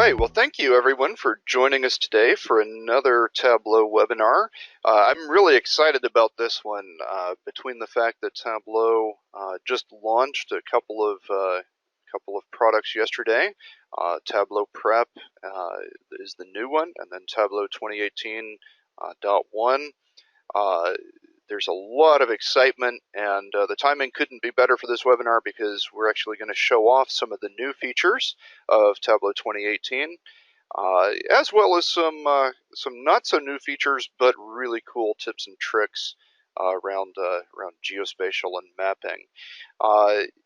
right, well, thank you everyone for joining us today for another Tableau webinar. I'm really excited about this one, between the fact that Tableau just launched a couple of products yesterday. Tableau Prep is the new one, and then Tableau 2018.1. There's a lot of excitement, and the timing couldn't be better for this webinar because we're actually going to show off some of the new features of Tableau 2018, as well as some not so new features, but really cool tips and tricks around geospatial and mapping.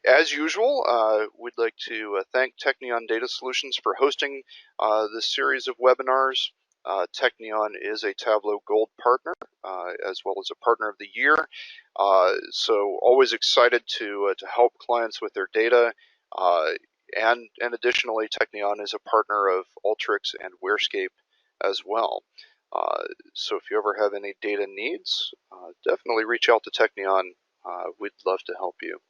As usual, we'd like to thank Technion Data Solutions for hosting this series of webinars. Technion is a Tableau Gold partner, as well as a Partner of the Year. So always excited to help clients with their data. And additionally, Technion is a partner of Alteryx and Workbook as well. So if you ever have any data needs, definitely reach out to Technion. We'd love to help you.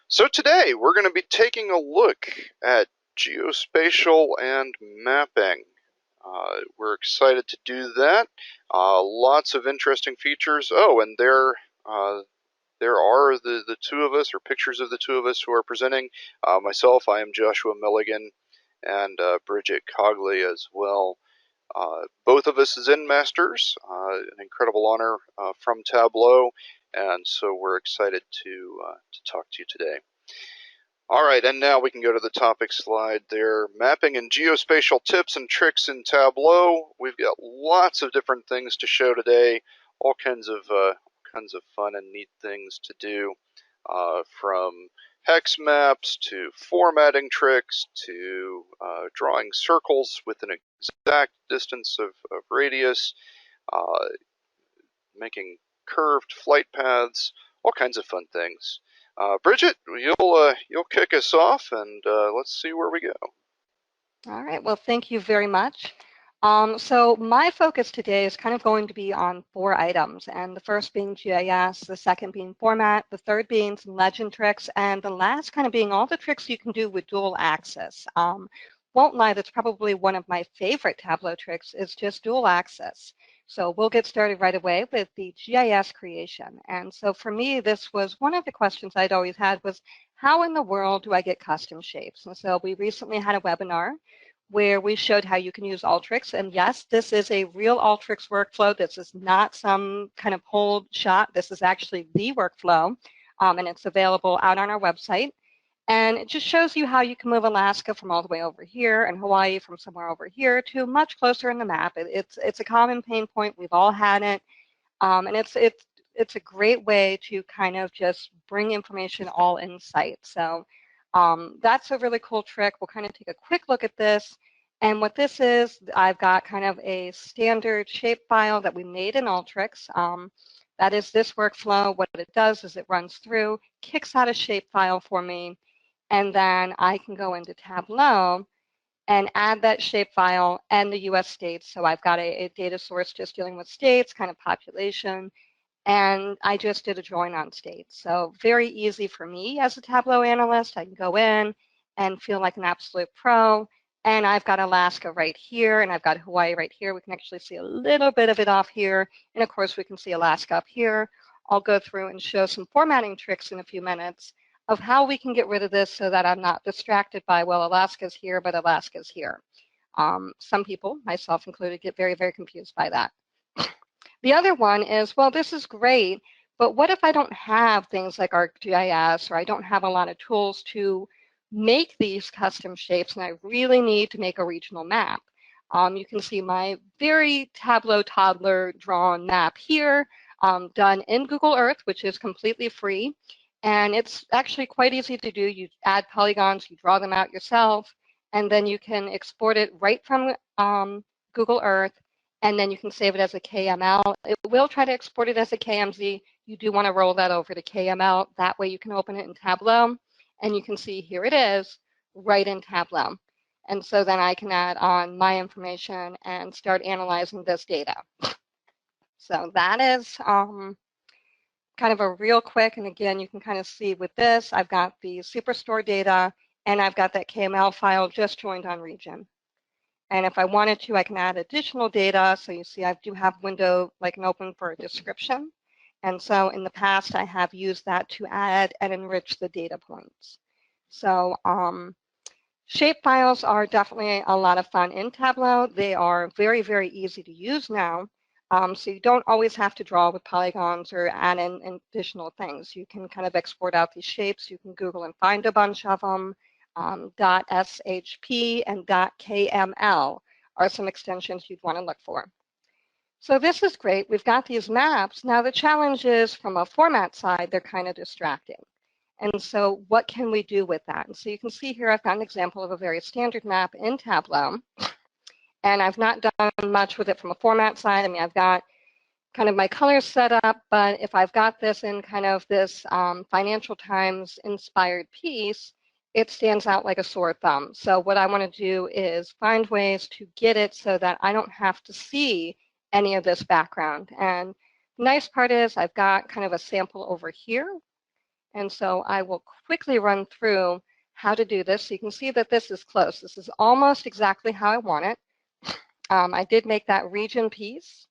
So today we're going to be taking a look at geospatial and mapping. We're excited to do that. Lots of interesting features. Oh, and there are the two of us, or pictures of the two of us who are presenting. Myself, I am Joshua Milligan, and Bridget Cogley as well. Both of us as Zen Masters, an incredible honor from Tableau, and so we're excited to talk to you today. All right, and now we can go to the topic slide there. Mapping and geospatial tips and tricks in Tableau. We've got lots of different things to show today, all kinds of fun and neat things to do, from hex maps to formatting tricks to drawing circles with an exact distance of radius, making curved flight paths, all kinds of fun things. Bridget, you'll kick us off, and let's see where we go. All right. Well, thank you very much. So my focus today is kind of going to be on 4 items, and the first being GIS, the second being format, the third being some legend tricks, and the last kind of being all the tricks you can do with dual axis. Won't lie, that's probably one of my favorite Tableau tricks is just dual axis. So we'll get started right away with the GIS creation. And so for me, this was one of the questions I'd always had was, how in the world do I get custom shapes? And so we recently had a webinar where we showed how you can use Alteryx. And yes, this is a real Alteryx workflow. This is not some kind of hold shot. This is actually the workflow, and it's available out on our website. And it just shows you how you can move Alaska from all the way over here and Hawaii from somewhere over here to much closer in the map. It's a common pain point. We've all had it. And it's a great way to kind of just bring information all in sight. So that's a really cool trick. We'll kind of take a quick look at this. And what this is, I've got kind of a standard shapefile that we made in Alteryx. That is this workflow. What it does is it runs through, kicks out a shapefile for me, and then I can go into Tableau and add that shapefile and the US states. So I've got a data source just dealing with states, kind of population, and I just did a join on states. So very easy for me as a Tableau analyst. I can go in and feel like an absolute pro. And I've got Alaska right here, and I've got Hawaii right here. We can actually see a little bit of it off here. And of course, we can see Alaska up here. I'll go through and show some formatting tricks in a few minutes of how we can get rid of this so that I'm not distracted by, well, Alaska's here, but Alaska's here. Some people, myself included, get very, very confused by that. The other one is, well, this is great, but what if I don't have things like ArcGIS, or I don't have a lot of tools to make these custom shapes, and I really need to make a regional map? You can see my very Tableau toddler drawn map here, done in Google Earth, which is completely free. And it's actually quite easy to do. You add polygons, you draw them out yourself, and then you can export it right from Google Earth, and then you can save it as a KML. It will try to export it as a KMZ. You do want to roll that over to KML. That way you can open it in Tableau, and you can see here it is right in Tableau. And so then I can add on my information and start analyzing this data. So that is kind of a real quick, and again, you can kind of see with this, I've got the Superstore data and I've got that KML file just joined on region. And if I wanted to, I can add additional data. So you see I do have window like an open for a description. And so in the past, I have used that to add and enrich the data points. So shape files are definitely a lot of fun in Tableau. They are very, very easy to use now. So you don't always have to draw with polygons or add in additional things. You can kind of export out these shapes. You can Google and find a bunch of them. .shp and .kml are some extensions you'd want to look for. So this is great. We've got these maps. Now the challenge is from a format side, they're kind of distracting. And so what can we do with that? And so you can see here I've got an example of a very standard map in Tableau. And I've not done much with it from a format side. I mean, I've got kind of my colors set up, but if I've got this in kind of this Financial Times inspired piece, it stands out like a sore thumb. So what I want to do is find ways to get it so that I don't have to see any of this background. And the nice part is I've got kind of a sample over here. And so I will quickly run through how to do this. So you can see that this is close. This is almost exactly how I want it. I did make that region piece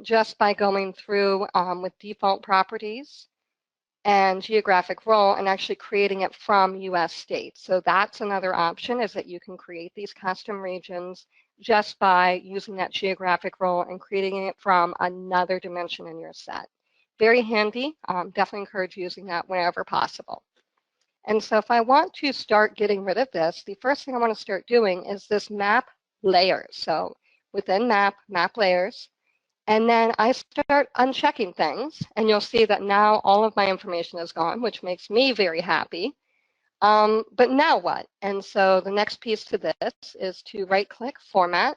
just by going through with default properties and geographic role and actually creating it from US states. So that's another option, is that you can create these custom regions just by using that geographic role and creating it from another dimension in your set. Very handy. Definitely encourage using that whenever possible. And so if I want to start getting rid of this, the first thing I want to start doing is this map layers. So within map layers, and then I start unchecking things, and you'll see that now all of my information is gone, which makes me very happy. But now what? And so the next piece to this is to right-click Format,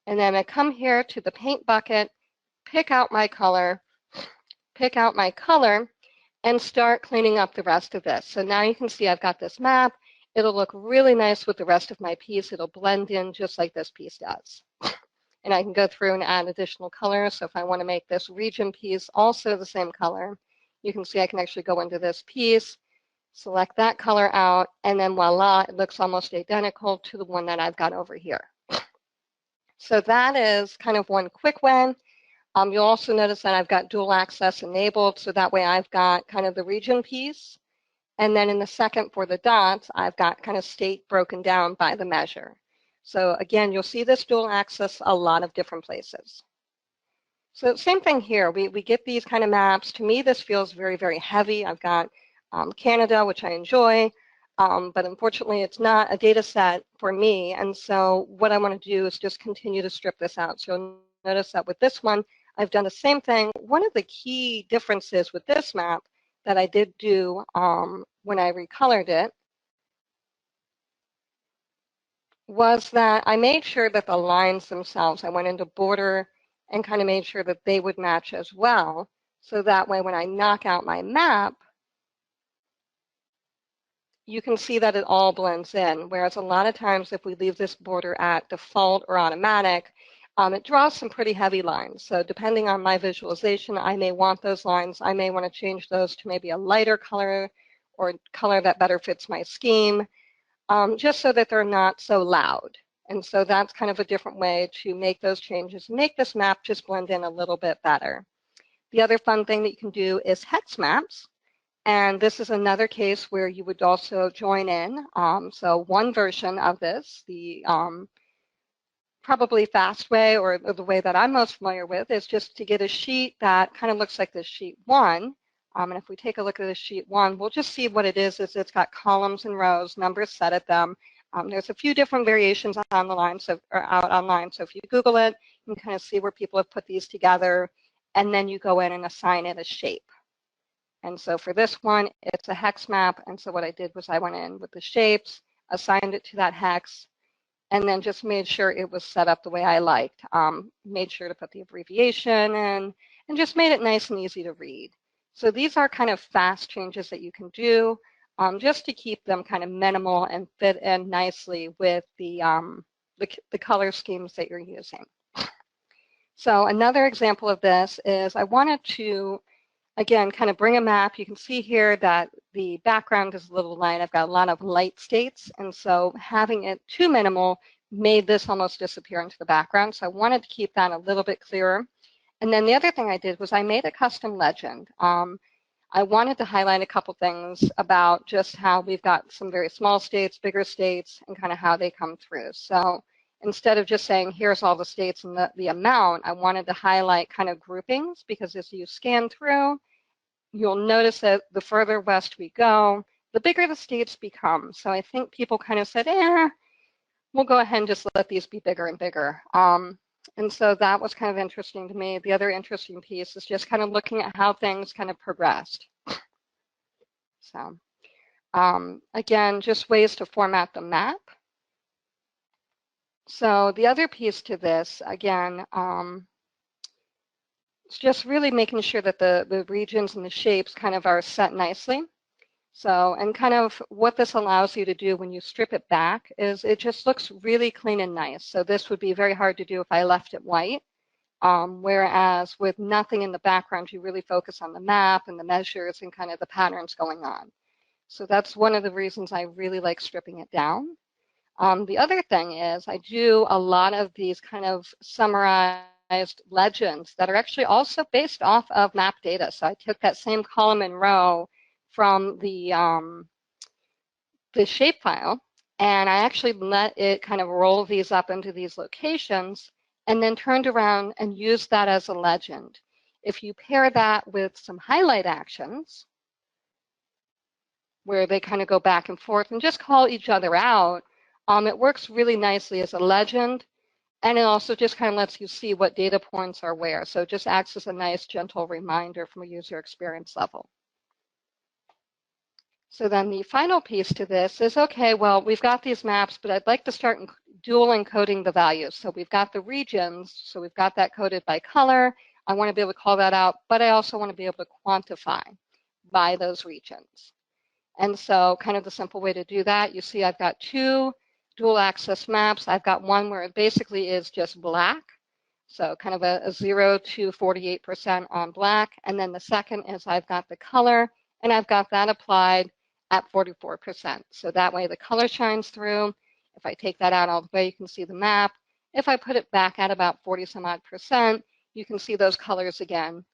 and then I come here to the Paint bucket, pick out my color, and start cleaning up the rest of this. So now you can see I've got this map. It'll look really nice with the rest of my piece. It'll blend in just like this piece does. And I can go through and add additional colors. So if I want to make this region piece also the same color, you can see I can actually go into this piece, select that color out, and then voila, it looks almost identical to the one that I've got over here. So that is kind of one quick way. You'll also notice that I've got dual access enabled, so that way I've got kind of the region piece. And then in the second for the dots, I've got kind of state broken down by the measure. So again, you'll see this dual access a lot of different places. So same thing here, we get these kind of maps. To me, this feels very, very heavy. I've got Canada, which I enjoy, but unfortunately it's not a data set for me. And so what I want to do is just continue to strip this out. So you'll notice that with this one, I've done the same thing. One of the key differences with this map that I did do when I recolored it was that I made sure that the lines themselves, I went into border and kind of made sure that they would match as well. So that way when I knock out my map, you can see that it all blends in. Whereas a lot of times if we leave this border at default or automatic, it draws some pretty heavy lines. So depending on my visualization, I may want those lines. I may want to change those to maybe a lighter color or color that better fits my scheme, just so that they're not so loud. And so that's kind of a different way to make those changes, make this map just blend in a little bit better. The other fun thing that you can do is hex maps. And this is another case where you would also join in. So one version of this, the probably fast way, or the way that I'm most familiar with, is just to get a sheet that kind of looks like this sheet one. And if we take a look at this sheet one, we'll just see what it is it's got columns and rows, numbers set at them. There's a few different variations on the line, or out online. So if you Google it, you can kind of see where people have put these together, and then you go in and assign it a shape. And so for this one, it's a hex map. And so what I did was I went in with the shapes, assigned it to that hex, and then just made sure it was set up the way I liked. Made sure to put the abbreviation in, and just made it nice and easy to read. So these are kind of fast changes that you can do just to keep them kind of minimal and fit in nicely with the color schemes that you're using. So another example of this is I again, kind of bring a map. You can see here that the background is a little light. I've got a lot of light states, and so having it too minimal made this almost disappear into the background. So I wanted to keep that a little bit clearer. And then the other thing I did was I made a custom legend. I wanted to highlight a couple things about just how we've got some very small states, bigger states, and kind of how they come through. So instead of just saying, here's all the states and the amount, I wanted to highlight kind of groupings, because as you scan through, you'll notice that the further west we go, the bigger the states become. So I think people kind of said, we'll go ahead and just let these be bigger and bigger. And so that was kind of interesting to me. The other interesting piece is just kind of looking at how things kind of progressed. So again, just ways to format the map. So the other piece to this, again, it's just really making sure that the regions and the shapes kind of are set nicely. So, and kind of what this allows you to do when you strip it back is it just looks really clean and nice. So this would be very hard to do if I left it white. Whereas with nothing in the background, you really focus on the map and the measures and kind of the patterns going on. So that's one of the reasons I really like stripping it down. The other thing is I do a lot of these kind of summarized legends that are actually also based off of map data. So I took that same column and row from the shapefile, and I actually let it kind of roll these up into these locations and then turned around and used that as a legend. If you pair that with some highlight actions, where they kind of go back and forth and just call each other out, it works really nicely as a legend, and it also just kind of lets you see what data points are where. So it just acts as a nice, gentle reminder from a user experience level. So then the final piece to this is, okay, well, we've got these maps, but I'd like to start dual encoding the values. So we've got the regions, so we've got that coded by color. I want to be able to call that out, but I also want to be able to quantify by those regions. And so kind of the simple way to do that, you see I've got two dual access maps. I've got one where it basically is just black, so kind of a 0 to 48% on black. And then the second is I've got the color, and I've got that applied at 44%. So that way the color shines through. If I take that out all the way, you can see the map. If I put it back at about 40 some odd percent, you can see those colors again.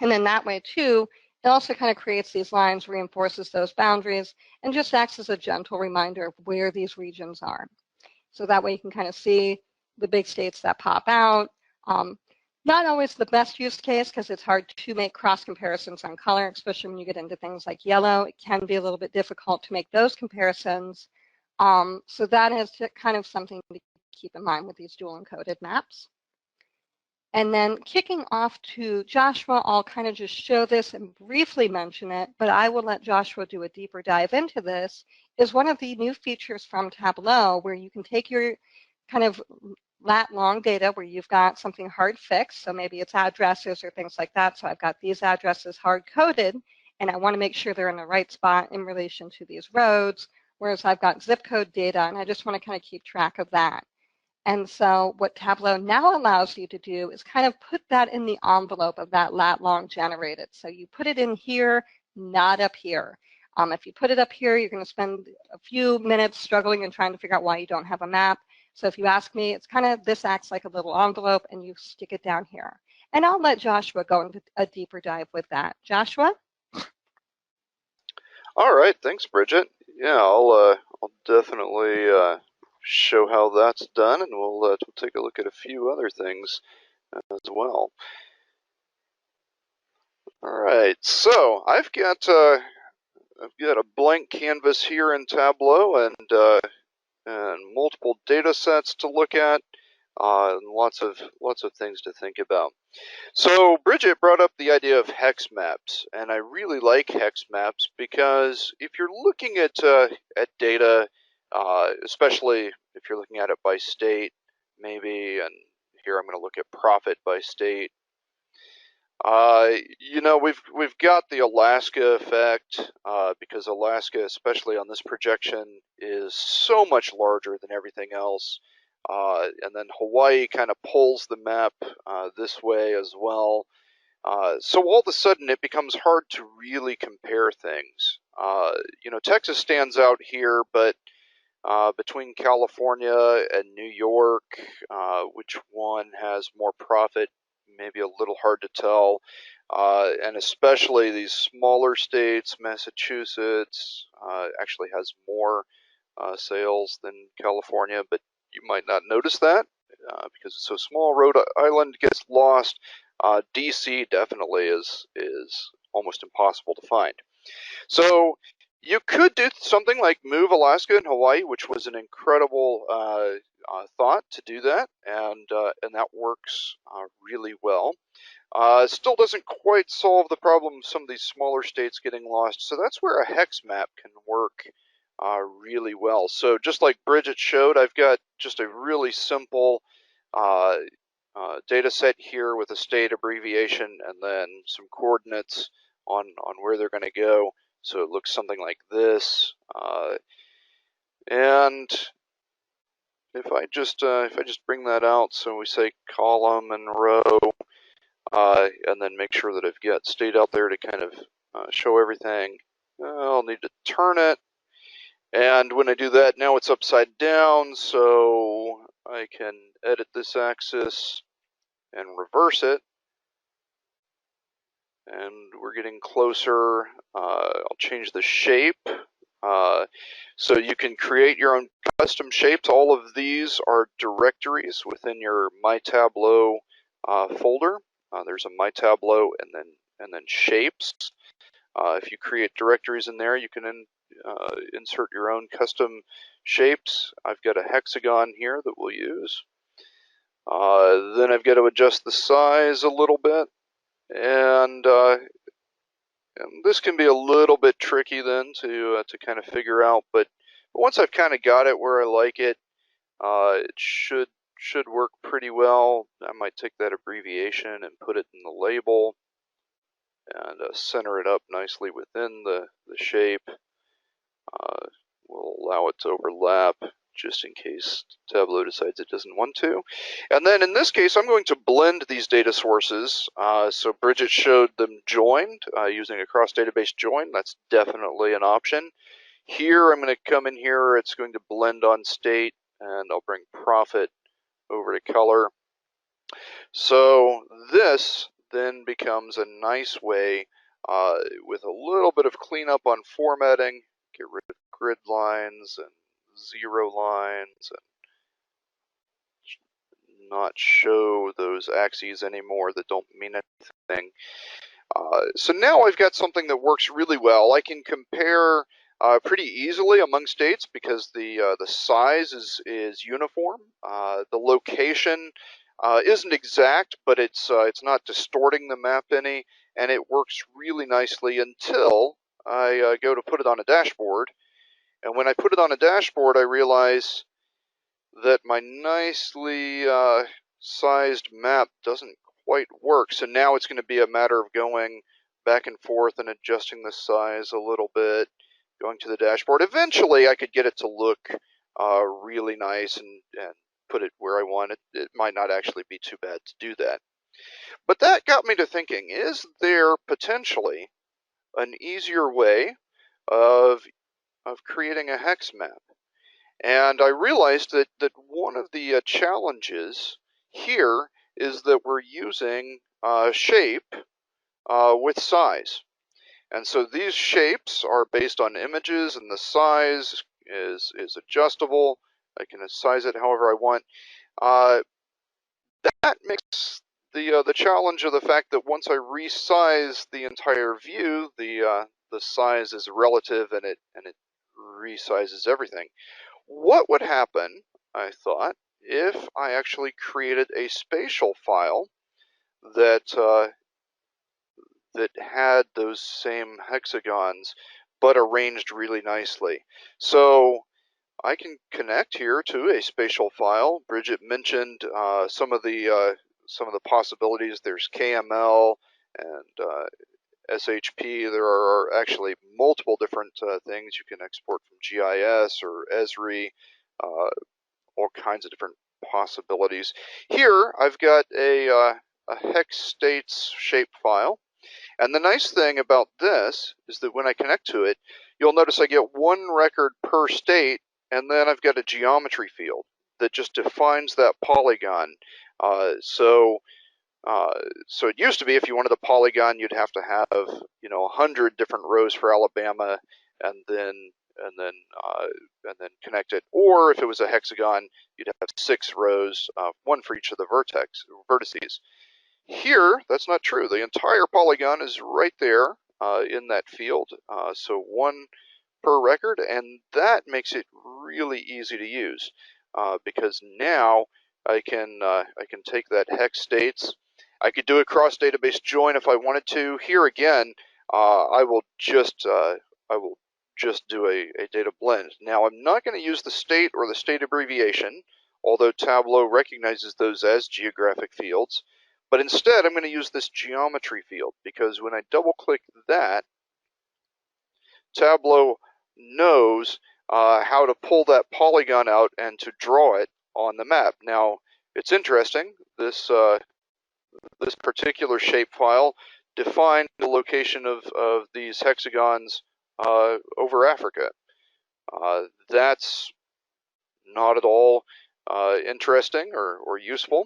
And then that way too, it also kind of creates these lines, reinforces those boundaries, and just acts as a gentle reminder of where these regions are. So that way you can kind of see the big states that pop out. Not always the best use case, because it's hard to make cross comparisons on color, especially when you get into things like yellow. It can be a little bit difficult to make those comparisons. So that is kind of something to keep in mind with these dual encoded maps. And then kicking off to Joshua, I'll kind of just show this and briefly mention it, but I will let Joshua do a deeper dive into this, is one of the new features from Tableau where you can take your kind of lat long data where you've got something hard fixed, so maybe it's addresses or things like that. So I've got these addresses hard coded, and I want to make sure they're in the right spot in relation to these roads, whereas I've got zip code data, and I just want to kind of keep track of that. And so what Tableau now allows you to do is kind of put that in the envelope of that lat long generated. So you put it in here, not up here. If you put it up here, you're going to spend a few minutes struggling and trying to figure out why you don't have a map. So if you ask me, it's kind of, this acts like a little envelope, and you stick it down here. And I'll let Joshua go into a deeper dive with that. Joshua? All right, thanks, Bridget. Yeah, I'll definitely show how that's done, and we'll take a look at a few other things as well. All right, so I've got a blank canvas here in Tableau, and multiple data sets to look at, and lots of things to think about. So Bridget brought up the idea of hex maps, and I really like hex maps because if you're looking at data, especially if you're looking at it by state, maybe, and here I'm going to look at profit by state. You know, we've got the Alaska effect, because Alaska, especially on this projection, is so much larger than everything else. And then Hawaii kind of pulls the map this way as well. So all of a sudden it becomes hard to really compare things. Texas stands out here, but between California and New York, which one has more profit? Maybe a little hard to tell. And especially these smaller states, Massachusetts actually has more sales than California, but you might not notice that because it's so small. Rhode Island gets lost. DC definitely is almost impossible to find. So you could do something like move Alaska and Hawaii, which was an incredible thought to do that, and that works really well. It still doesn't quite solve the problem of some of these smaller states getting lost, so that's where a hex map can work really well. So just like Bridget showed, I've got just a really simple data set here with a state abbreviation and then some coordinates on where they're going to go. So it looks something like this. And if I just bring that out, so we say column and row, and then make sure that I've got state out there to kind of show everything. I'll need to turn it. And when I do that, now it's upside down, so I can edit this axis and reverse it. And we're getting closer. I'll change the shape. So you can create your own custom shapes. All of these are directories within your My Tableau folder. There's a My Tableau and then shapes. If you create directories in there, you can insert your own custom shapes. I've got a hexagon here that we'll use. Then I've got to adjust the size a little bit, and this can be a little bit tricky then to kind of figure out. But once I've kind of got it where I like it, it should work pretty well. I might take that abbreviation and put it in the label and center it up nicely within the shape. We'll allow it to overlap just in case Tableau decides it doesn't want to. And then in this case, I'm going to blend these data sources. So Bridget showed them joined using a cross-database join. That's definitely an option. Here, I'm going to come in here. It's going to blend on state, and I'll bring profit over to color. So this then becomes a nice way with a little bit of cleanup on formatting, get rid of grid lines and zero lines and not show those axes anymore that don't mean anything. So now I've got something that works really well. I can compare pretty easily among states because the size is uniform. The location isn't exact, but it's not distorting the map any, and it works really nicely until I go to put it on a dashboard. And when I put it on a dashboard, I realize that my nicely sized map doesn't quite work. So now it's going to be a matter of going back and forth and adjusting the size a little bit, going to the dashboard. Eventually, I could get it to look really nice and put it where I want it. It might not actually be too bad to do that. But that got me to thinking, is there potentially an easier way of creating a hex map? And I realized that one of the challenges here is that we're using shape with size. And so these shapes are based on images, and the size is adjustable. I can size it however I want. That makes the challenge of the fact that once I resize the entire view, the size is relative and it resizes everything. What would happen, I thought, if I actually created a spatial file that that had those same hexagons but arranged really nicely? So I can connect here to a spatial file. Bridget mentioned some of the possibilities. There's KML and SHP. There are actually multiple different things you can export from GIS or Esri. All kinds of different possibilities. Here, I've got a hex states shapefile. And the nice thing about this is that when I connect to it, you'll notice I get one record per state, and then I've got a geometry field that just defines that polygon. So it used to be if you wanted a polygon, you'd have to have 100 different rows for Alabama, and then connect it. Or if it was a hexagon, you'd have 6 rows, one for each of the vertices. Here, that's not true. The entire polygon is right there in that field. So one per record, and that makes it really easy to use because now I can take that hex states. I could do a cross database join if I wanted to. Here again, I will just do a data blend. Now I'm not going to use the state or the state abbreviation, although Tableau recognizes those as geographic fields. But instead, I'm going to use this geometry field because when I double click that, Tableau knows how to pull that polygon out and to draw it on the map. Now, it's interesting, this particular shapefile defined the location of these hexagons over Africa. That's not at all interesting or useful.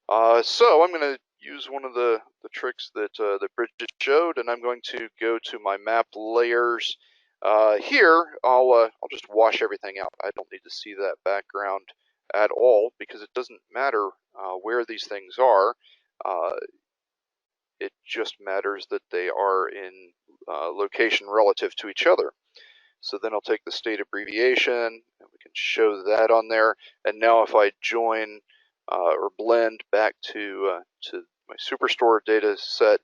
So I'm going to use one of the tricks that Bridget showed, and I'm going to go to my map layers. Here, I'll just wash everything out. I don't need to see that background at all because it doesn't matter where these things are. It just matters that they are in location relative to each other. So then I'll take the state abbreviation, and we can show that on there. And now if I join or blend back to my Superstore data set,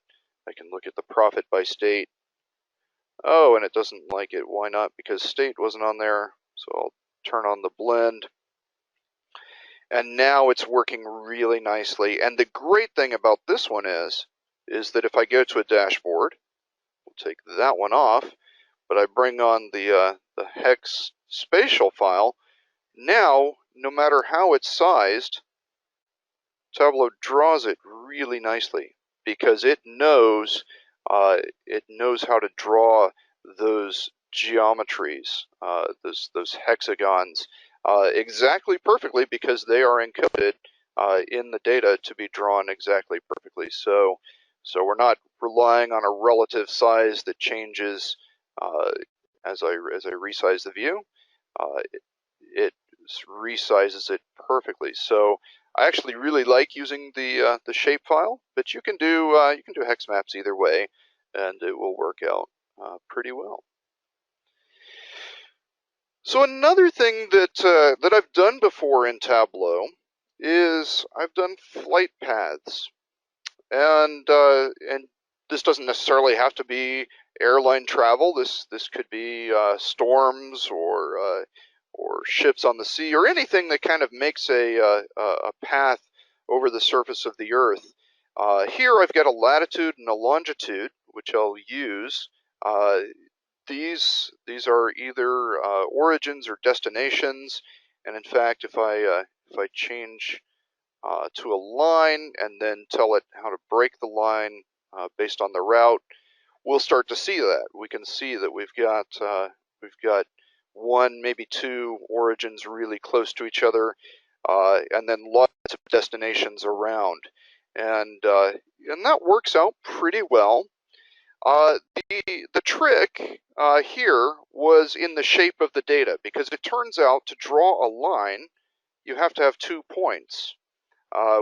I can look at the profit by state. Oh, and it doesn't like it. Why not? Because state wasn't on there. So I'll turn on the blend. And now it's working really nicely. And the great thing about this one is that if I go to a dashboard, we'll take that one off, but I bring on the Hex Spatial file. Now, no matter how it's sized, Tableau draws it really nicely because it knows how to draw those geometries, those hexagons, exactly perfectly because they are encoded in the data to be drawn exactly perfectly. So we're not relying on a relative size that changes as I resize the view. It resizes it perfectly. So I actually really like using the shapefile, but you can do hex maps either way, and it will work out pretty well. So another thing that I've done before in Tableau is I've done flight paths, and this doesn't necessarily have to be airline travel. This could be storms or ships on the sea or anything that kind of makes a path over the surface of the Earth. Here I've got a latitude and a longitude, which I'll use. These are either origins or destinations, and in fact, if I change to a line and then tell it how to break the line based on the route, we'll start to see that. We can see that we've got one, maybe two origins really close to each other, and then lots of destinations around, and that works out pretty well. The trick here was in the shape of the data, because it turns out to draw a line, you have to have 2 points,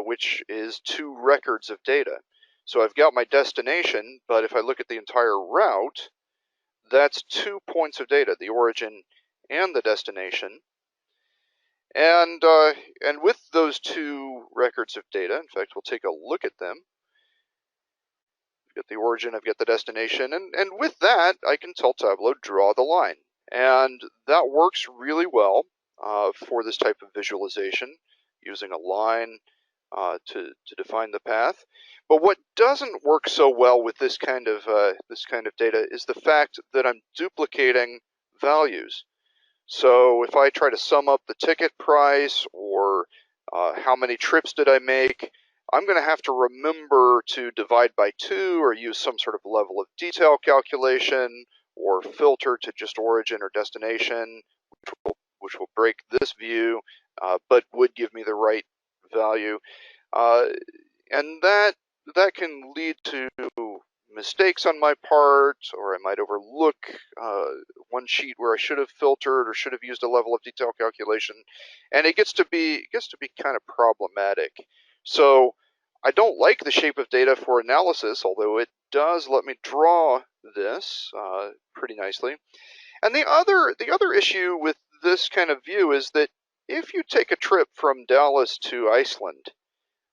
which is 2 records of data. So I've got my destination, but if I look at the entire route, that's 2 points of data, the origin and the destination. And with those 2 records of data, in fact, we'll take a look at them. I've got the origin, I've got the destination, and with that, I can tell Tableau, draw the line. And that works really well for this type of visualization, using a line to define the path. But what doesn't work so well with this kind of data is the fact that I'm duplicating values. So if I try to sum up the ticket price or how many trips did I make, I'm going to have to remember to divide by 2 or use some sort of level of detail calculation or filter to just origin or destination, which will break this view, but would give me the right value. And that can lead to mistakes on my part, or I might overlook one sheet where I should have filtered or should have used a level of detail calculation, and it gets to be kind of problematic. So I don't like the shape of data for analysis, although it does let me draw this pretty nicely. And the other issue with this kind of view is that if you take a trip from Dallas to Iceland,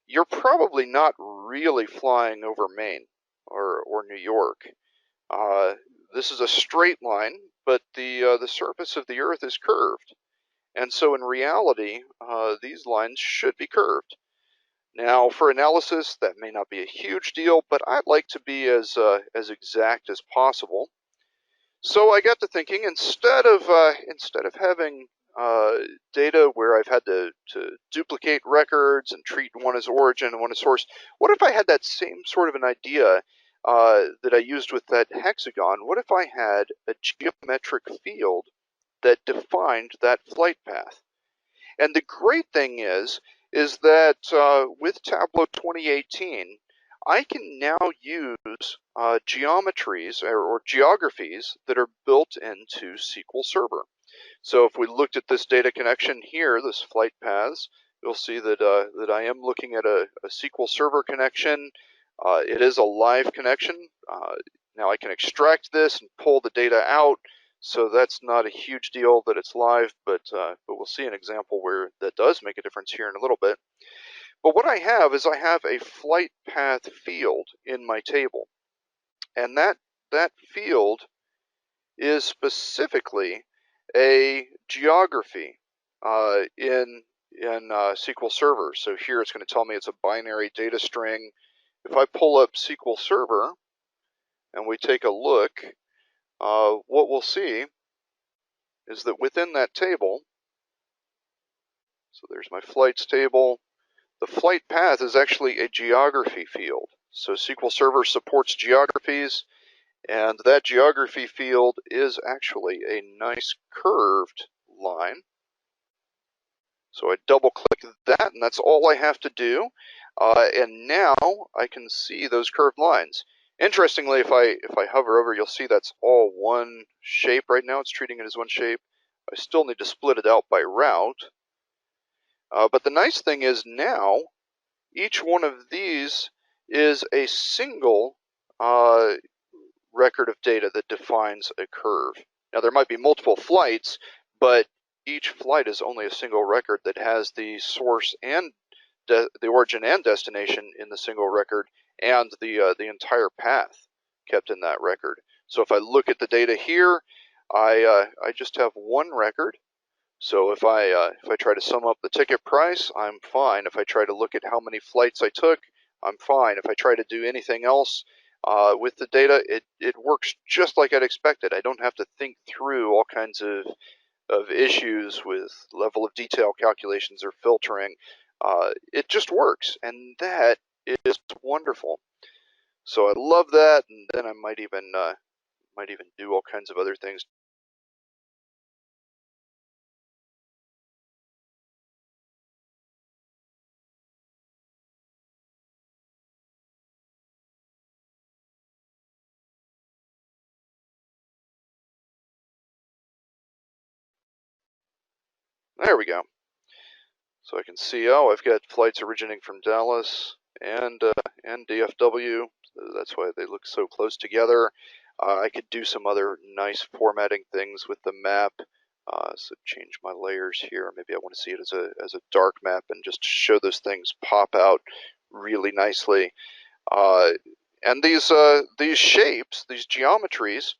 you're probably not really flying over Maine or New York. This is a straight line, but the surface of the Earth is curved, and so in reality, these lines should be curved. Now, for analysis, that may not be a huge deal, but I'd like to be as exact as possible. So I got to thinking, instead of having data where I've had to duplicate records and treat one as origin and one as source, what if I had that same sort of an idea that I used with that hexagon? What if I had a geometric field that defined that flight path? And the great thing is that with Tableau 2018, I can now use geometries or geographies that are built into SQL Server. So if we looked at this data connection here, this flight paths, you'll see that that I am looking at a SQL Server connection. It is a live connection. Now I can extract this and pull the data out. So that's not a huge deal that it's live, but we'll see an example where that does make a difference here in a little bit. But what I have is I have a flight path field in my table, and that field is specifically a geography in SQL Server. So here it's going to tell me it's a binary data string. If I pull up SQL Server and we take a look, what we'll see is that within that table, so there's my flights table, the flight path is actually a geography field. So SQL Server supports geographies, and that geography field is actually a nice curved line. So I double click that, and that's all I have to do. And now I can see those curved lines. Interestingly, if I hover over, you'll see that's all one shape right now. It's treating it as one shape. I still need to split it out by route. But the nice thing is now, each one of these is a single record of data that defines a curve. Now there might be multiple flights, but each flight is only a single record that has the source and the origin and destination in the single record, and the entire path kept in that record. So if I look at the data here, I just have one record. So if I try to sum up the ticket price, I'm fine. If I try to look at how many flights I took, I'm fine. If I try to do anything else with the data, it works just like I'd expected. I don't have to think through all kinds of issues with level of detail calculations or filtering. It just works, and that is wonderful. So I love that, and then I might even do all kinds of other things. There we go. So I can see, oh, I've got flights originating from Dallas and DFW. That's why they look so close together. I could do some other nice formatting things with the map. So change my layers here. Maybe I want to see it as a dark map and just show those things pop out really nicely. And these shapes, these geometries,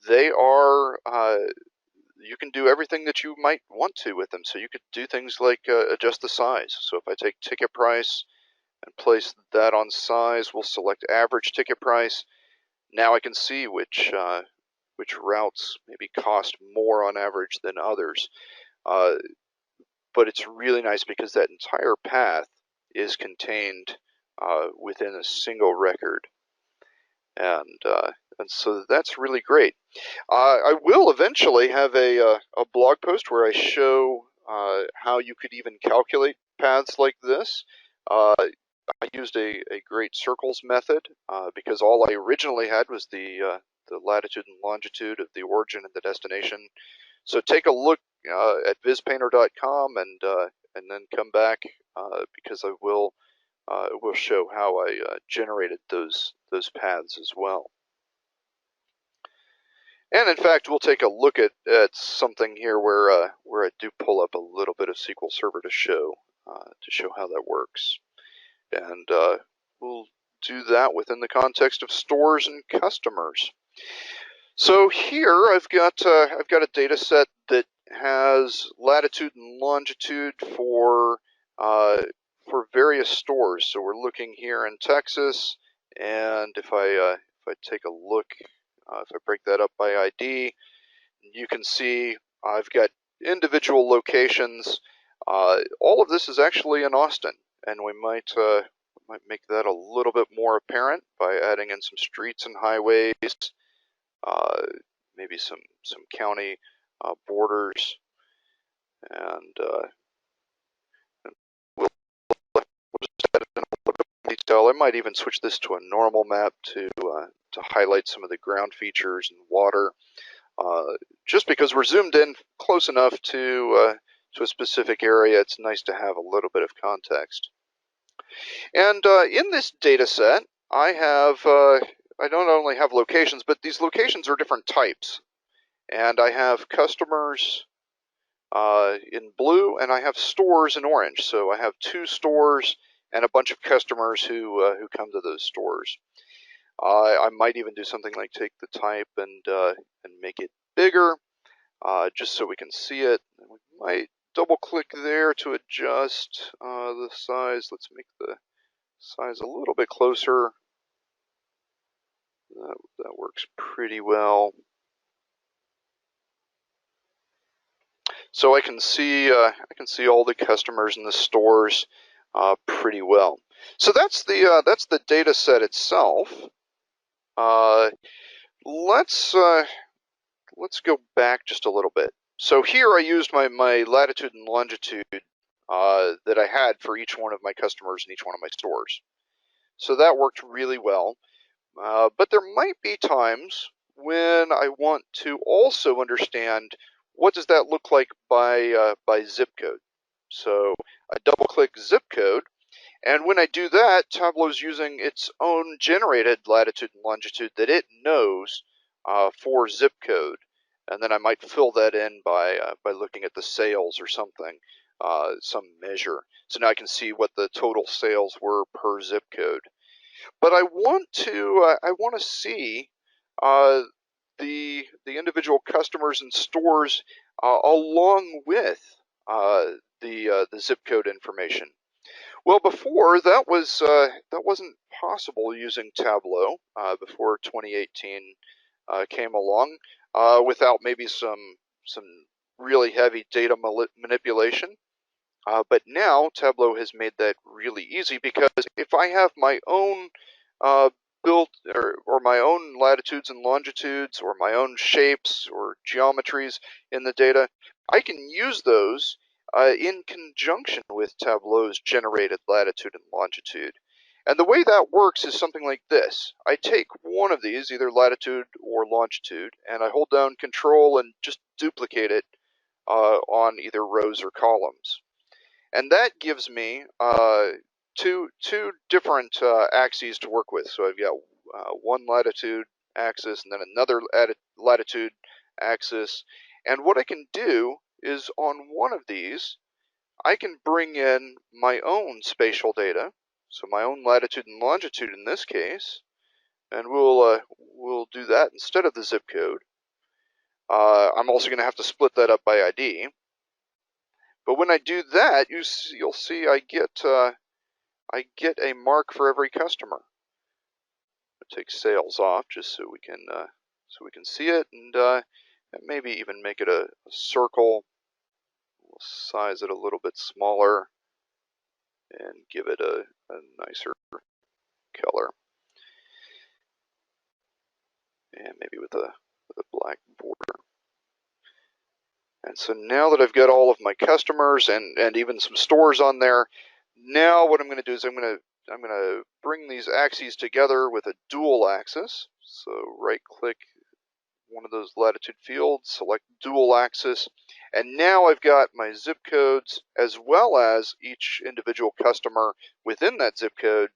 they are you can do everything that you might want to with them. So you could do things like adjust the size. So if I take ticket price and place that on size, we'll select average ticket price. Now I can see which routes maybe cost more on average than others. But it's really nice because that entire path is contained within a single record. And so that's really great. I will eventually have a blog post where I show how you could even calculate paths like this. I used a great circles method because all I originally had was the latitude and longitude of the origin and the destination. So take a look at vispainter.com and then come back because I will show how I generated those paths as well. And in fact, we'll take a look at something here where I do pull up a little bit of SQL Server to show how that works. And we'll do that within the context of stores and customers. So here I've got a data set that has latitude and longitude for various stores. So we're looking here in Texas, and if I take a look, if I break that up by ID, you can see I've got individual locations. All of this is actually in Austin, and we might make that a little bit more apparent by adding in some streets and highways, maybe some county borders, and we'll just add in a little bit more detail. I might even switch this to a normal map to highlight some of the ground features and water. Just because we're zoomed in close enough to a specific area, it's nice to have a little bit of context. And in this data set, I don't only have locations, but these locations are different types. And I have customers in blue, and I have stores in orange. So I have 2 stores and a bunch of customers who come to those stores. I might even do something like take the type and make it bigger, just so we can see it. And we might double click there to adjust the size. Let's make the size a little bit closer. That works pretty well. So I can see all the customers in the stores pretty well. So that's the data set itself. Let's go back just a little bit. So here I used my latitude and longitude that I had for each one of my customers in each one of my stores. So that worked really well. But there might be times when I want to also understand what does that look like by zip code. So I double click zip code, and when I do that, Tableau's using its own generated latitude and longitude that it knows for zip code. And then I might fill that in by looking at the sales or something, some measure. So now I can see what the total sales were per zip code. But I want to see the individual customers and stores along with the zip code information. Well, before that wasn't possible using Tableau before 2018 came along without maybe some really heavy data manipulation. But now Tableau has made that really easy, because if I have my own built or my own latitudes and longitudes or my own shapes or geometries in the data, I can use those in conjunction with Tableau's generated latitude and longitude. And the way that works is something like this. I take one of these, either latitude or longitude, and I hold down Control and just duplicate it on either rows or columns. And that gives me two different axes to work with. So I've got one latitude axis and then another latitude axis. And what I can do is on one of these, I can bring in my own spatial data, so my own latitude and longitude in this case, and we'll do that instead of the zip code. I'm also going to have to split that up by ID. But when I do that, you'll see I get a mark for every customer. I'll take sales off just so we can see it, and maybe even make it a circle. We'll size it a little bit smaller, and give it a nicer color. And maybe with a black border. And so now that I've got all of my customers and even some stores on there, now what I'm going to do is I'm going to bring these axes together with a dual axis. So right click one of those latitude fields, select dual axis, and now I've got my zip codes as well as each individual customer within that zip code.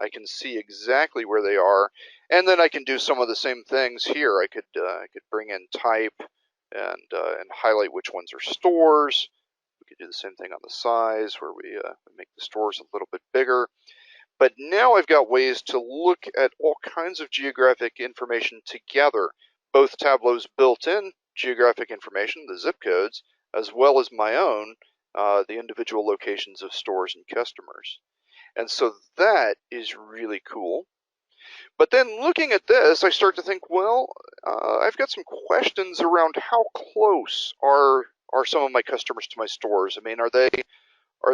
I can see exactly where they are, and then I can do some of the same things here. I could bring in type and highlight which ones are stores. We could do the same thing on the size, where we make the stores a little bit bigger. But now I've got ways to look at all kinds of geographic information together, both Tableau's built-in geographic information, the zip codes, as well as my own, the individual locations of stores and customers. And so that is really cool. But then looking at this, I start to think, well, I've got some questions around how close are some of my customers to my stores. I mean, are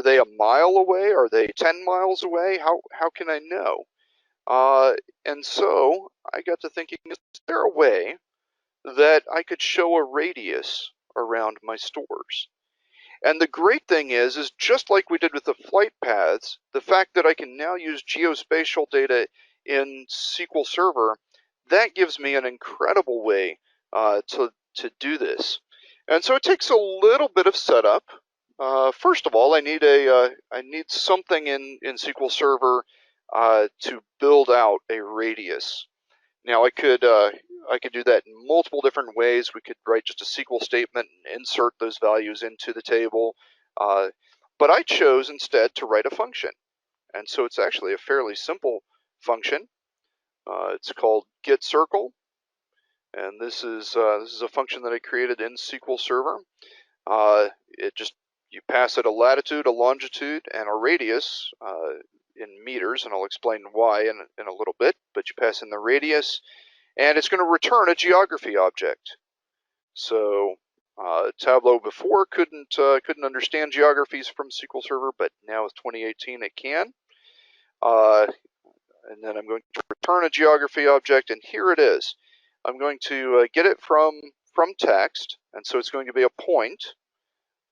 they a mile away? Are they 10 miles away? How can I know? And so I got to thinking, is there a way that I could show a radius around my stores? And the great thing is just like we did with the flight paths, the fact that I can now use geospatial data in SQL Server, that gives me an incredible way to do this. And so it takes a little bit of setup. First of all, I need something in SQL Server to build out a radius. Now I could do that in multiple different ways. We could write just a SQL statement and insert those values into the table. But I chose instead to write a function. And so it's actually a fairly simple function. It's called Getcircle. And this is a function that I created in SQL Server. You pass it a latitude, a longitude, and a radius in meters, and I'll explain why in a little bit. But you pass in the radius, and it's going to return a geography object. So Tableau before couldn't understand geographies from SQL Server, but now with 2018 it can. And then I'm going to return a geography object, and here it is. I'm going to get it from text, and so it's going to be a point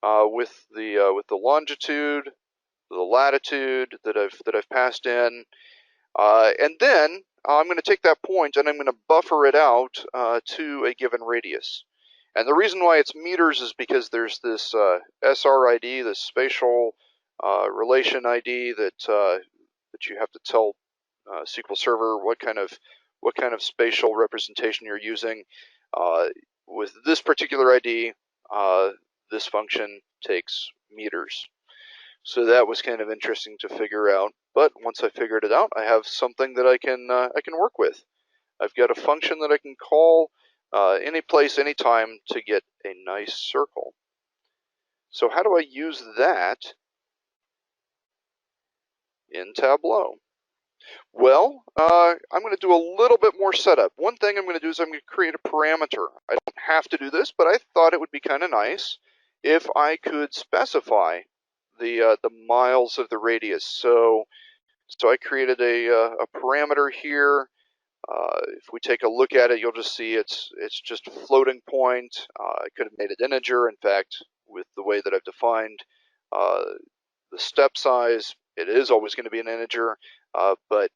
with the longitude, the latitude that I've passed in, and then I'm going to take that point and I'm going to buffer it out to a given radius. And the reason why it's meters is because there's this SRID, this spatial relation ID that you have to tell SQL Server what kind of spatial representation you're using. With this particular ID, this function takes meters. So that was kind of interesting to figure out. But once I figured it out, I have something that I can work with. I've got a function that I can call any place, anytime to get a nice circle. So how do I use that in Tableau? Well, I'm going to do a little bit more setup. One thing I'm going to do is I'm going to create a parameter. I don't have to do this, but I thought it would be kind of nice if I could specify the miles of the radius. So I created a parameter here. If we take a look at it, you'll just see it's just a floating point. I could have made it integer. In fact, with the way that I've defined the step size, it is always going to be an integer, but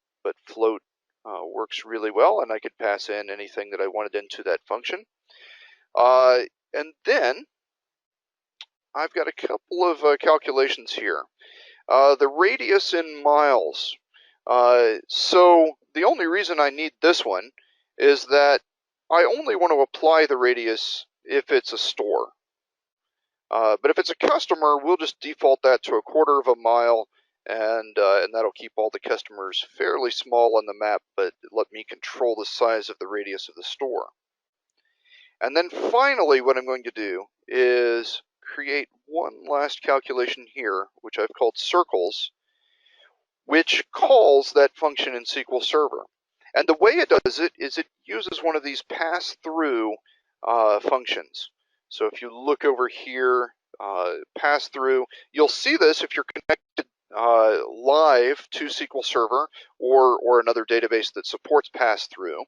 float works really well, and I could pass in anything that I wanted into that function. And then I've got a couple of calculations here. The radius in miles. So the only reason I need this one is that I only want to apply the radius if it's a store. But if it's a customer, we'll just default that to 1/4 of a mile, and that'll keep all the customers fairly small on the map, but let me control the size of the radius of the store. And then finally, what I'm going to do is create one last calculation here, which I've called circles, which calls that function in SQL Server. And the way it does it is it uses one of these pass-through functions. So if you look over here, pass-through, you'll see this if you're connected live to SQL Server or another database that supports pass-through.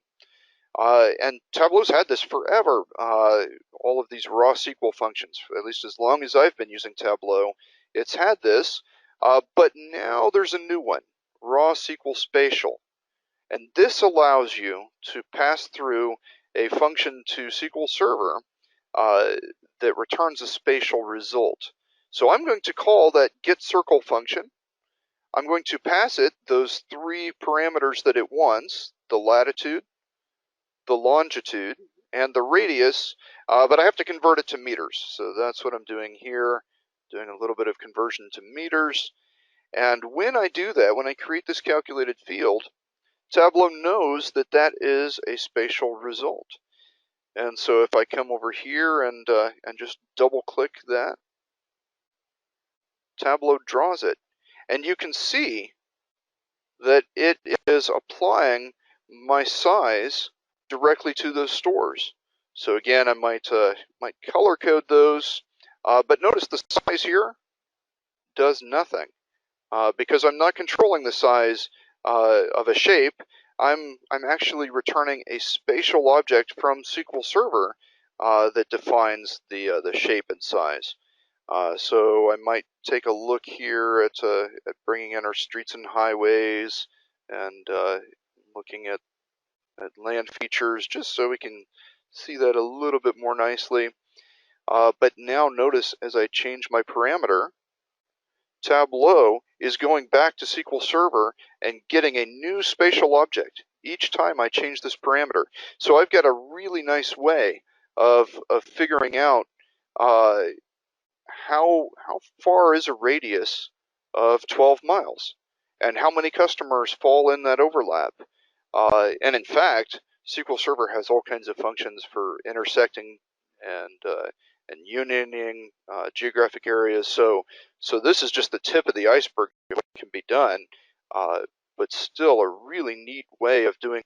And Tableau's had this forever. All of these raw SQL functions, at least as long as I've been using Tableau, it's had this. But now there's a new one, raw SQL Spatial. And this allows you to pass through a function to SQL Server that returns a spatial result. So I'm going to call that GetCircle function. I'm going to pass it those three parameters that it wants, the latitude, the longitude, and the radius, but I have to convert it to meters. So that's what I'm doing here, doing a little bit of conversion to meters. And when I do that, when I create this calculated field, Tableau knows that that is a spatial result. And so if I come over here and just double click that, Tableau draws it. And you can see that it is applying my size directly to those stores. So again, I might color code those, but notice the size here does nothing because I'm not controlling the size of a shape. I'm actually returning a spatial object from SQL Server that defines the shape and size. So I might take a look here at bringing in our streets and highways and looking at land features just so we can see that a little bit more nicely. But now notice as I change my parameter, Tableau is going back to SQL Server and getting a new spatial object each time I change this parameter. So I've got a really nice way of figuring out how far is a radius of 12 miles and how many customers fall in that overlap. And in fact, SQL Server has all kinds of functions for intersecting and unioning geographic areas. So this is just the tip of the iceberg of what can be done, but still a really neat way of doing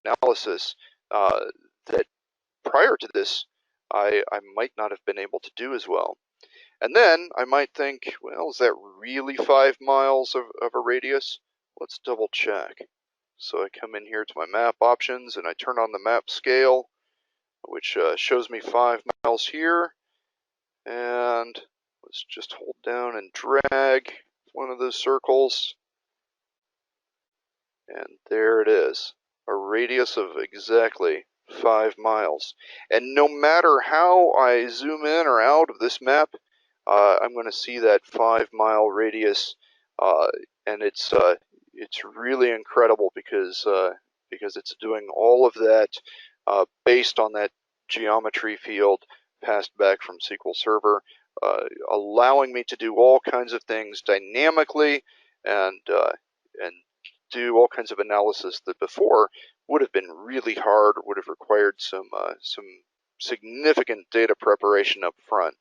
analysis that prior to this I might not have been able to do as well. And then I might think, well, is that really 5 miles of a radius? Let's double check. So I come in here to my map options and I turn on the map scale, which shows me 5 miles here. And let's just hold down and drag one of those circles. And there it is, a radius of exactly 5 miles. And no matter how I zoom in or out of this map, I'm going to see that 5 mile radius, and it's really incredible because it's doing all of that based on that geometry field passed back from SQL Server, allowing me to do all kinds of things dynamically and do all kinds of analysis that before would have been really hard, would have required some significant data preparation up front.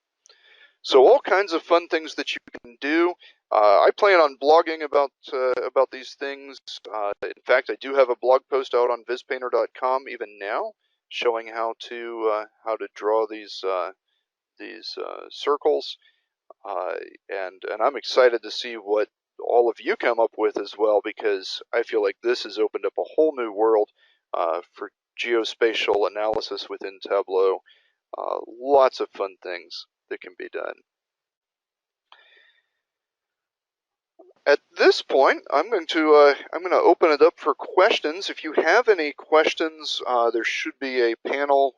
So all kinds of fun things that you can do. I plan on blogging about these things. In fact, I do have a blog post out on vispainter.com even now, showing how to draw these circles, and I'm excited to see what all of you come up with as well, because I feel like this has opened up a whole new world for geospatial analysis within Tableau. Lots of fun things that can be done. At this point, I'm going to open it up for questions. If you have any questions, there should be a panel.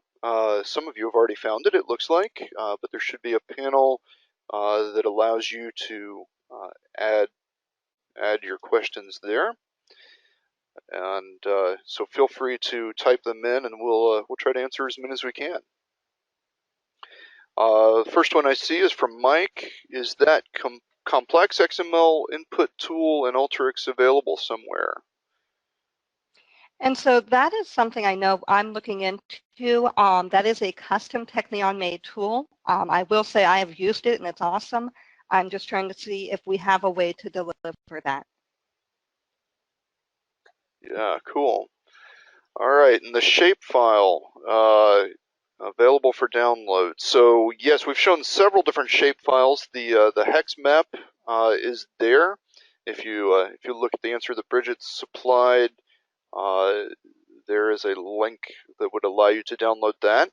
Some of you have already found it, it looks like, but there should be a panel that allows you to add your questions there. And so feel free to type them in, and we'll try to answer as many as we can. The first one I see is from Mike. Is that complex XML input tool in Alteryx available somewhere? And so that is something I know I'm looking into. That is a custom Technion-made tool. I will say I have used it, and it's awesome. I'm just trying to see if we have a way to deliver that. Yeah, cool. All right, and the shapefile available for download. So yes, we've shown several different shapefiles. The Hex Map is there. If you look at the answer that Bridget supplied, there is a link that would allow you to download that.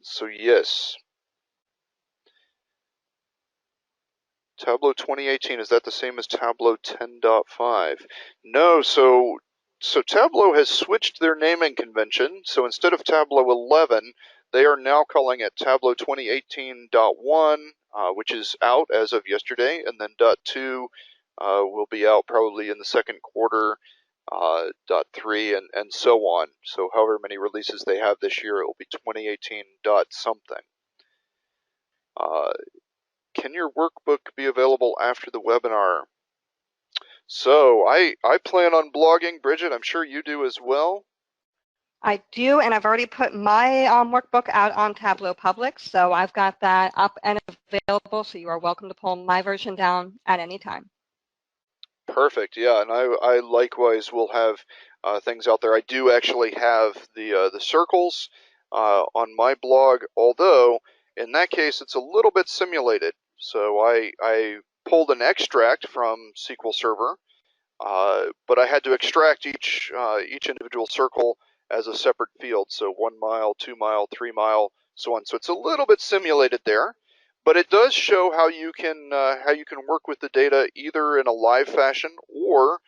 So yes, Tableau 2018, is that the same as Tableau 10.5? No, so Tableau has switched their naming convention. So instead of Tableau 11, they are now calling it Tableau 2018.1, which is out as of yesterday, and then .2 will be out probably in the second quarter, .3 and so on. So however many releases they have this year, it will be 2018 something. Can your workbook be available after the webinar? So I plan on blogging, Bridget. I'm sure you do as well. I do, and I've already put my workbook out on Tableau Public, so I've got that up and available, so you are welcome to pull my version down at any time. Perfect, yeah, and I likewise will have things out there. I do actually have the circles on my blog, although in that case it's a little bit simulated. So I pulled an extract from SQL Server, but I had to extract each individual circle as a separate field. So 1 mile, 2 mile, 3 mile, so on. So it's a little bit simulated there, but it does show how you can work with the data either in a live fashion or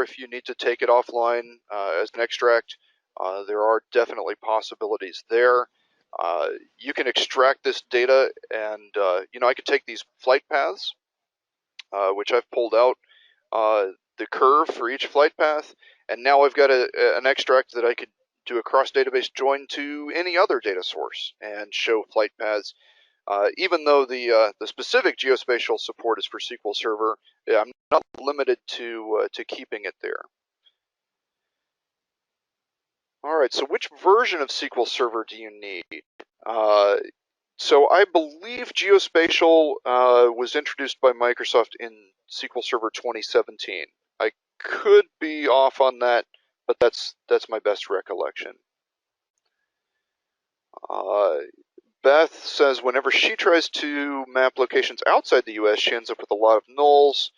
if you need to take it offline as an extract. There are definitely possibilities there. You can extract this data, and I could take these flight paths, which I've pulled out, the curve for each flight path, and now I've got an extract that I could do a cross-database join to any other data source and show flight paths. Even though the specific geospatial support is for SQL Server, I'm not limited to keeping it there. All right, so which version of SQL Server do you need? So I believe Geospatial was introduced by Microsoft in SQL Server 2017. I could be off on that, but that's my best recollection. Beth says whenever she tries to map locations outside the U.S., she ends up with a lot of nulls.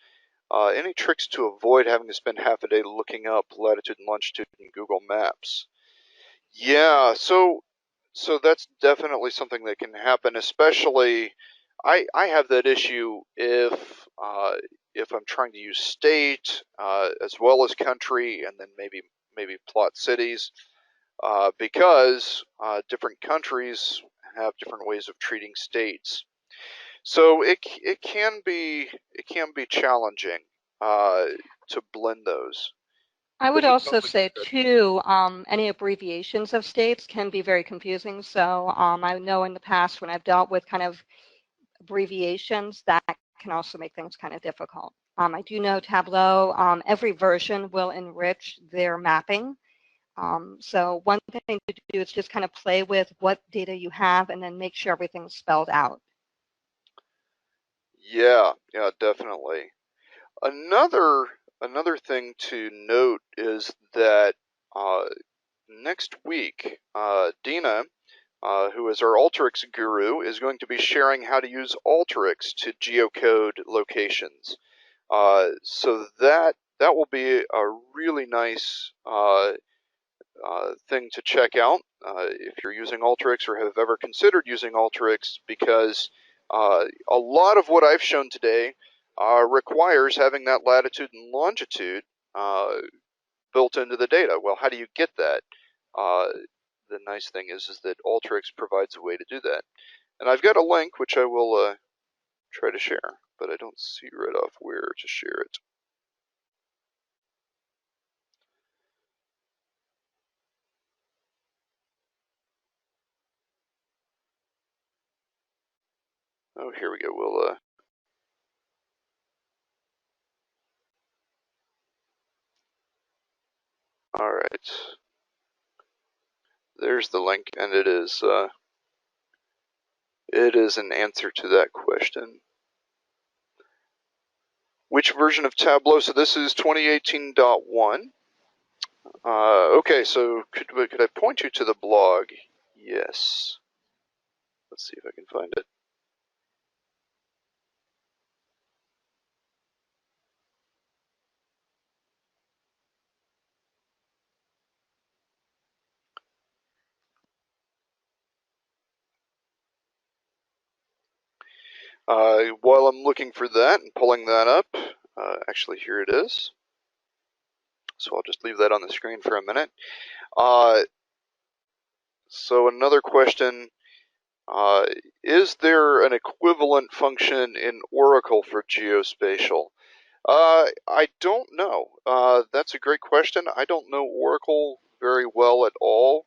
Any tricks to avoid having to spend half a day looking up latitude and longitude in Google Maps? Yeah, so that's definitely something that can happen, especially I have that issue if I'm trying to use state as well as country, and then maybe plot cities, because different countries have different ways of treating states. So it can be challenging to blend those. I would Bridget, also say, too, any abbreviations of states can be very confusing. So I know in the past when I've dealt with kind of abbreviations, that can also make things kind of difficult. I do know Tableau, every version will enrich their mapping. So one thing to do is just kind of play with what data you have and then make sure everything's spelled out. Yeah, definitely. Another thing to note is that next week, Dina, who is our Alteryx guru, is going to be sharing how to use Alteryx to geocode locations. So that will be a really nice thing to check out if you're using Alteryx or have ever considered using Alteryx, because a lot of what I've shown today requires having that latitude and longitude built into the data. Well, how do you get that? The nice thing is that Alteryx provides a way to do that. And I've got a link which I will try to share, but I don't see right off where to share it. Oh, here we go. We'll all right. There's the link, and it is an answer to that question. Which version of Tableau? So this is 2018.1. Okay, so could I point you to the blog? Yes. Let's see if I can find it. While I'm looking for that and pulling that up, actually here it is. So I'll just leave that on the screen for a minute. So another question, is there an equivalent function in Oracle for Geospatial? I don't know. That's a great question. I don't know Oracle very well at all.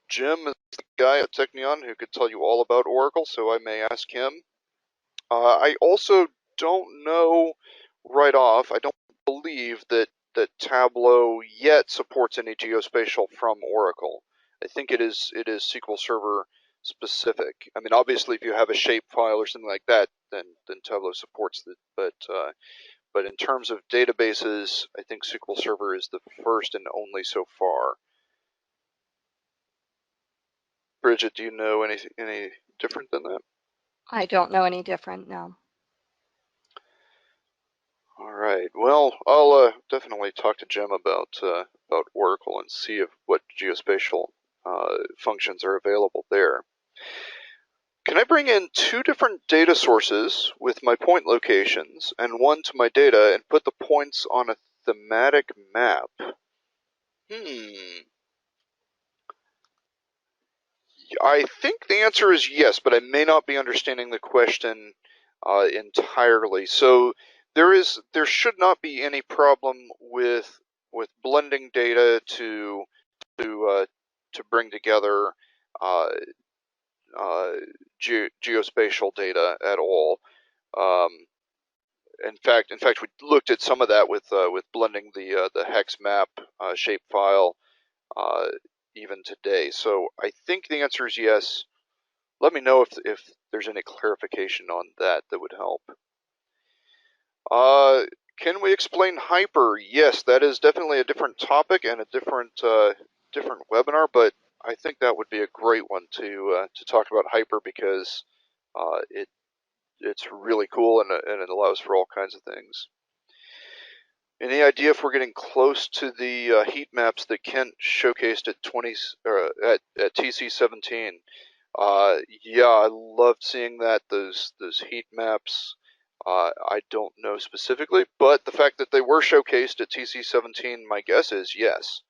Jim is the guy at Technion who could tell you all about Oracle, so I may ask him. I also don't know right off. I don't believe that Tableau yet supports any geospatial from Oracle. I think it is SQL Server specific. I mean, obviously, if you have a shape file or something like that, then Tableau supports it. But in terms of databases, I think SQL Server is the first and only so far. Bridget, do you know any different than that? I don't know any different, no. All right. Well, I'll definitely talk to Jim about Oracle and see what geospatial functions are available there. Can I bring in two different data sources with my point locations and one to my data and put the points on a thematic map? I think the answer is yes, but I may not be understanding the question entirely. So there should not be any problem with blending data to bring together uh, geospatial data at all. In fact, we looked at some of that with blending the hex map shapefile even today. So I think the answer is yes. Let me know if there's any clarification on that would help. Can we explain hyper? Yes, that is definitely a different topic and a different webinar, but I think that would be a great one to talk about hyper because it's really cool and it allows for all kinds of things. Any idea if we're getting close to the heat maps that Kent showcased at at TC17? Yeah, I loved seeing that those heat maps. I don't know specifically, but the fact that they were showcased at TC17, my guess is yes.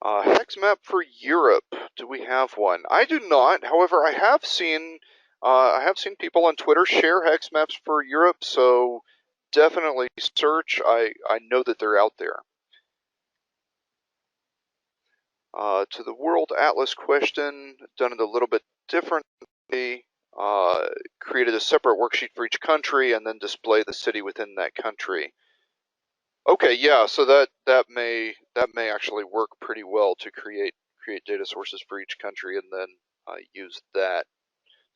Hex map for Europe. Do we have one? I do not. However, I have seen people on Twitter share hex maps for Europe, so definitely search. I know that they're out there. To the World Atlas question, done it a little bit differently. Created a separate worksheet for each country and then display the city within that country. Okay, yeah, so that may actually work pretty well to create data sources for each country and then use that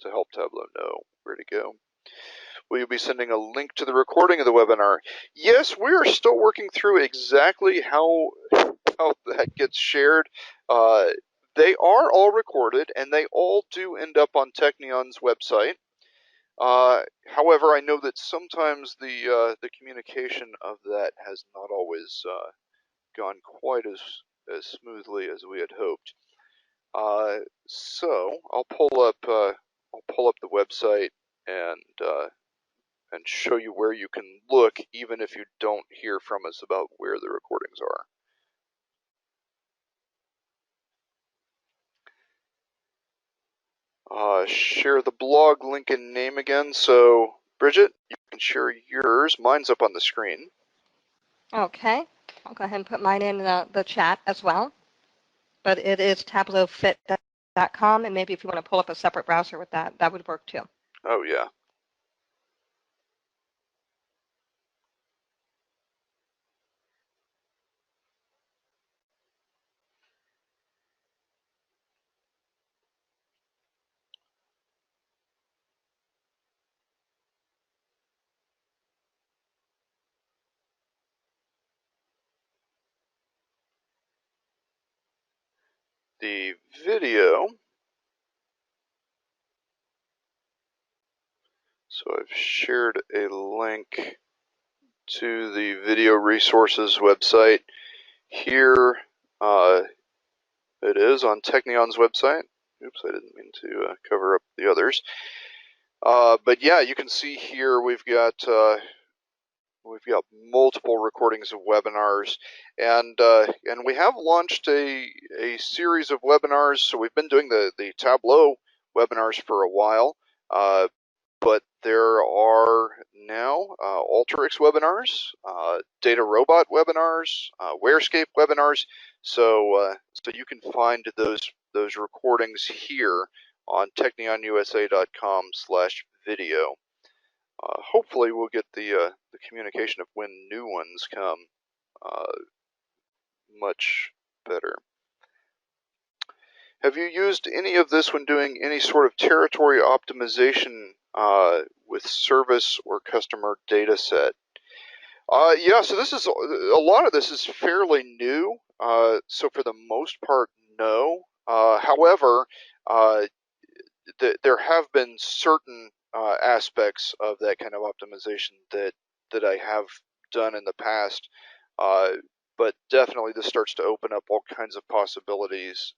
to help Tableau know where to go. Will you be sending a link to the recording of the webinar? Yes, we are still working through exactly how that gets shared. They are all recorded and they all do end up on Technion's website. However, I know that sometimes the communication of that has not always gone quite as smoothly as we had hoped. So I'll pull up the website and show you where you can look, even if you don't hear from us about where the recordings are. Share the blog link and name again. So, Bridget, you can share yours. Mine's up on the screen. Okay, I'll go ahead and put mine in the chat as well. But it is tableaufit.com, and maybe if you want to pull up a separate browser with that, that would work too. Oh, yeah. The video. So I've shared a link to the video resources website. Here it is on Technion's website. Oops, I didn't mean to cover up the others. But yeah, you can see here we've got multiple recordings of webinars, and we have launched a series of webinars. So we've been doing the Tableau webinars for a while, but there are now Alteryx webinars, Data Robot webinars, Warescape webinars. So you can find those recordings here on technionusa.com/video. Hopefully we'll get the communication of when new ones come much better. Have you used any of this when doing any sort of territory optimization with service or customer data set? Yeah, so this is a lot of this is fairly new. So for the most part, no. However, there have been certain aspects of that kind of optimization that I have done in the past, but definitely this starts to open up all kinds of possibilities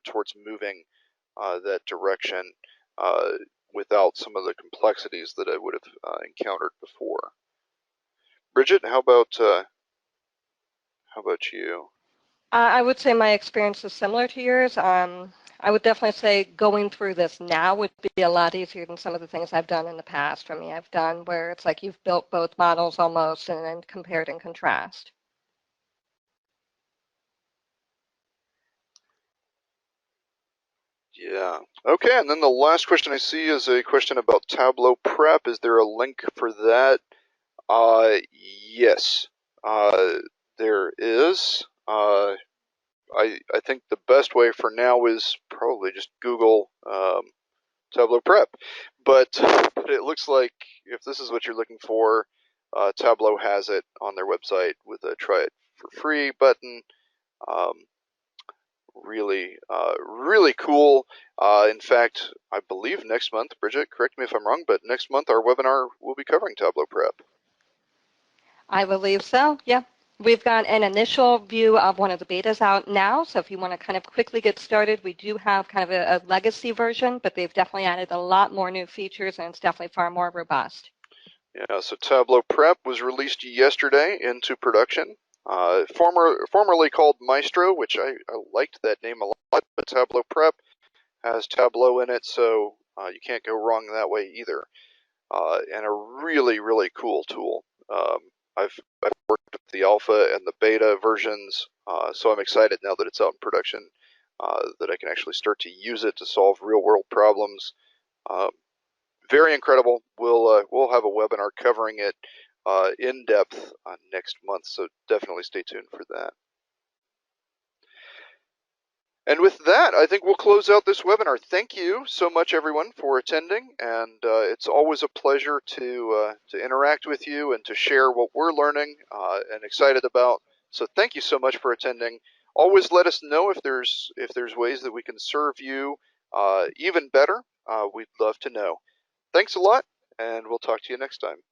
towards moving that direction without some of the complexities that I would have encountered before. Bridget, how about you? I would say my experience is similar to yours. I would definitely say going through this now would be a lot easier than some of the things I've done in the past. For me, I've done where it's like you've built both models almost and then compared and contrast. Yeah. Okay, and then the last question I see is a question about Tableau Prep. Is there a link for that? Yes. There is. I think the best way for now is probably just Google Tableau Prep. But it looks like if this is what you're looking for, Tableau has it on their website with a try it for free button. Really cool. In fact, I believe next month, Bridget, correct me if I'm wrong, but next month our webinar will be covering Tableau Prep. I believe so, yeah. We've got an initial view of one of the betas out now, so if you want to kind of quickly get started, we do have kind of a legacy version, but they've definitely added a lot more new features, and it's definitely far more robust. Yeah, so Tableau Prep was released yesterday into production. Formerly called Maestro, which I liked that name a lot, but Tableau Prep has Tableau in it, so you can't go wrong that way either. And a really cool tool. I've worked with the alpha and the beta versions, so I'm excited now that it's out in production that I can actually start to use it to solve real world problems. Very incredible. We'll have a webinar covering it in depth next month, so definitely stay tuned for that. And with that, I think we'll close out this webinar. Thank you so much, everyone, for attending, and it's always a pleasure to interact with you and to share what we're learning and excited about. So thank you so much for attending. Always let us know if there's ways that we can serve you even better. We'd love to know. Thanks a lot, and we'll talk to you next time.